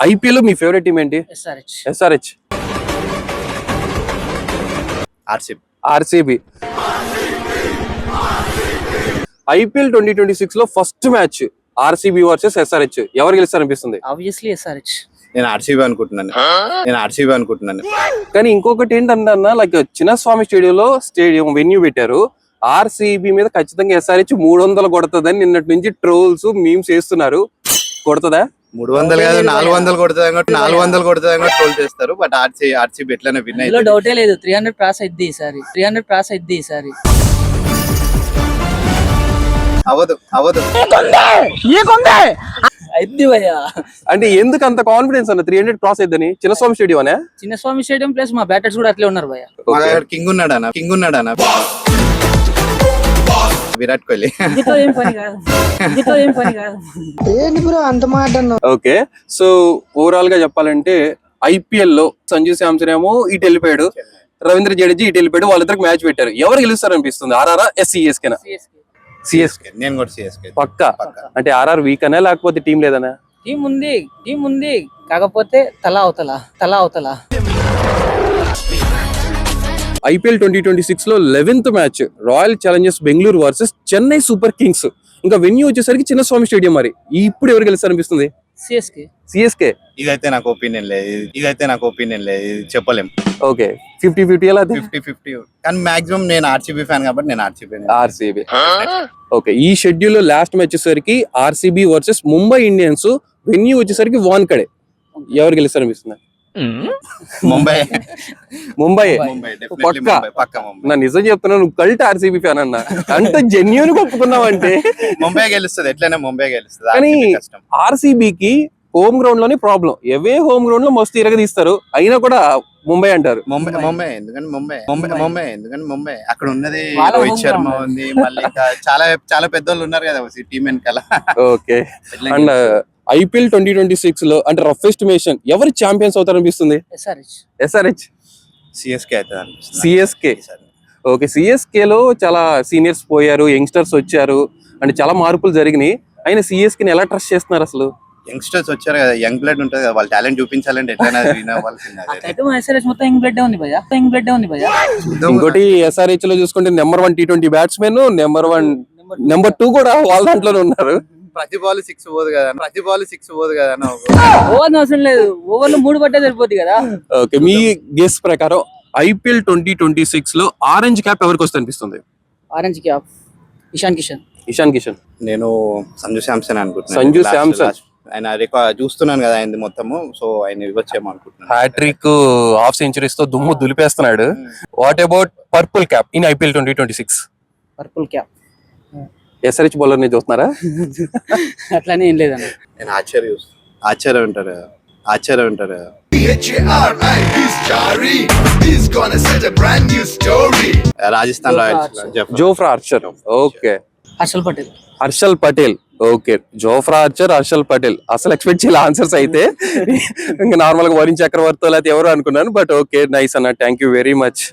IPL మీ favourite team ఏంటి? SRH. RCB. IPL 2026 లో first match RCB versus SRH, ఎవరు గెలుస్తారనిపిస్తుంది? Obviously SRH. నేను ఆర్సీబీ అనుకుంటున్నాను. కానీ ఇంకొకటి ఏంటంటే లైక్ చిన్నస్వామి స్టేడియం వెన్యూ పెట్టారు. ఆర్సీబీ మీద ఖచ్చితంగా ఎస్ఆర్హెచ్ 300 కొడుతుందని నిన్నటి నుంచి ట్రోల్స్ మీమ్స్ వేస్తున్నారు. కొడుతుందా? 300 కాదు 400 కొడుతుంది ట్రోల్ చేస్తారు. బట్ ఆర్సీబీ ఎట్లనే విన్ అయ్యింది, డౌటే లేదు. 300 క్రాస్ అయింది ఈసారి. అవదు అయింది భయ్యా. అంటే ఎందుకు అంత కాన్ఫిడెన్స్ అన్న 300 క్రాస్ అయిద్దని? చిన్నస్వామి స్టేడియం అనే? చిన్నస్వామి స్టేడియం ప్లస్ మా బ్యాటర్స్ కూడా అట్లే ఉన్నారు భయ్యా. కింగ్ ఉన్నాడనా Virat Kohli. Okay, so overall గా చెప్పాలంటే ఐపీఎల్ లో సంజు శాంసన్ ఏమో ఇటు వెళ్ళిపోయాడు, రవీంద్ర జడేజా ఇటు వెళ్ళిపోయాడు. వాళ్ళిద్దరికి మ్యాచ్ పెట్టారు. ఎవరు గెలుస్తారనిపిస్తుంది? RR CSK? సిఎస్కే. నేను కూడా సిఎస్కే పక్కా. అంటే ఆర్ఆర్ వీక్ అనే లేకపోతే టీం లేదనా? టీం ఉంది కాకపోతే తలా అవతల. ఐపీఎల్ 2026 లో 11th match royal Challengers Bengaluru versus Chennai super Kings. ఇంకా వెన్యూ వచ్చేసరికి చిన్నస్వామి స్టేడియం. మరి ఇప్పుడు ఎవరు గెలుస్తారనిపిస్తుంది? సిఎస్కే. ఇదైతే నాకు ఒపీనియన్ లేదు, చెప్పలేం. ఓకే, 50-50 ఎలా? 50-50. కానీ మాక్సిమం నేను ఆర్సీబీ ఫ్యాన్ కాబట్టి నేను ఆర్సీబీ. ఓకే, ఈ షెడ్యూల్ లో లాస్ట్ మ్యాచ్ వచ్చేసరికి RCB versus Mumbai Indians. Venue వచ్చేసరికి వాన్కడే. ఎవరు గెలుస్తారనిపిస్తుంది? ముంబై. నా నిజం చెప్తున్నా, నువ్వు కల్ట్ ఆర్సీబీ ఫ్యాన్ అన్న. అంత జెన్యూన్ గా ఒప్పుకున్నావంటే ముంబై గెలుస్తుంది. ఎట్లయినా ముంబై గెలుస్తుంది. కానీ ఆర్సీబీకి హోమ్ గ్రౌండ్ లోనే ప్రాబ్లం. ఎవే హోమ్ గ్రౌండ్ లో మస్తు ఇరగదీస్తారు, అయినా కూడా ముంబై అంటారు. ముంబై ఎందుకని ముంబై అక్కడ ఉన్నది రోహిత్ శర్మ ఉంది, మళ్ళీ చాలా పెద్దోళ్ళు ఉన్నారు కదా టీం వెనకాల. ఓకే, అండ్ ఐపీఎల్ 2026 లో అంటే రఫ్ ఎస్టిమేషన్ ఎవరు ఛాంపియన్స్ అవుతారనిపిస్తుంది? ఎస్ఆర్హెచ్. సిఎస్కే. ఓకే, సిఎస్కే లో చాలా సీనియర్స్ పోయారు, యంగ్స్టర్స్ వచ్చారు, అంటే చాలా మార్పులు జరిగినాయి. అయినా సిఎస్కే ఎలా ట్రస్ట్ చేస్తున్నారు అసలు? యంగ్స్టర్స్ వచ్చారు కదా, యంగ్ బ్లడ్ ఉంటుంది కదా, వాళ్ళ టాలెంట్ చూపించాలంటే ఎట్లైనా ఇంకోటి ఎస్ఆర్హెచ్ లో చూసుకుంటే నెంబర్ 1 T20 బ్యాట్స్మెన్, నెంబర్ 2 కూడా వాళ్ళ దాంట్లోనే ఉన్నారు. ప్రతి బాల్ 6 పోదు కదా అవసరం లేదు, ఓవర్లు 3 పట్టే సరిపోద్ది కదా. ఓకే, మీ గెస్ ప్రకారం ఐపీఎల్ 2026 లో ఆరెంజ్ క్యాప్ ఎవరికి వస్తుంది అనిపిస్తుంది? Orange cap Ishan Kishan. నేను సంజు శాంసన్ అనుకుంటున్నాను. సంజు శాంసన్ ఆయన చూస్తున్నాను కదా ఆయన మొత్తము, సో ఆయన ఇవ్వచ్చేమో అనుకుంటున్నాను. హ్యాట్రిక్, హాఫ్ సెంచరీస్ తో దుమ్ము దులిపేస్తున్నాడు. What about purple cap in IPL 2026? Purple cap SRH bowler ని చూస్తున్నారా? అట్లానే ఏం లేదన్న. నేను ఆశ్చర్యం ఉంటారు. Rajasthan Royals Jofra Archer. Okay, Harshal Patel. Okay, Jofra Archer, Harshal Patel. అసలు ఎక్స్పెక్ట్ చేయాలి ఆన్సర్స్ అయితే. ఇంకా నార్మల్ గా వరుణ్ చక్రవర్తి లేకపోతే ఎవరు అనుకున్నాను. బట్ ఓకే, నైస్ అన్న, థ్యాంక్ యూ వెరీ మచ్.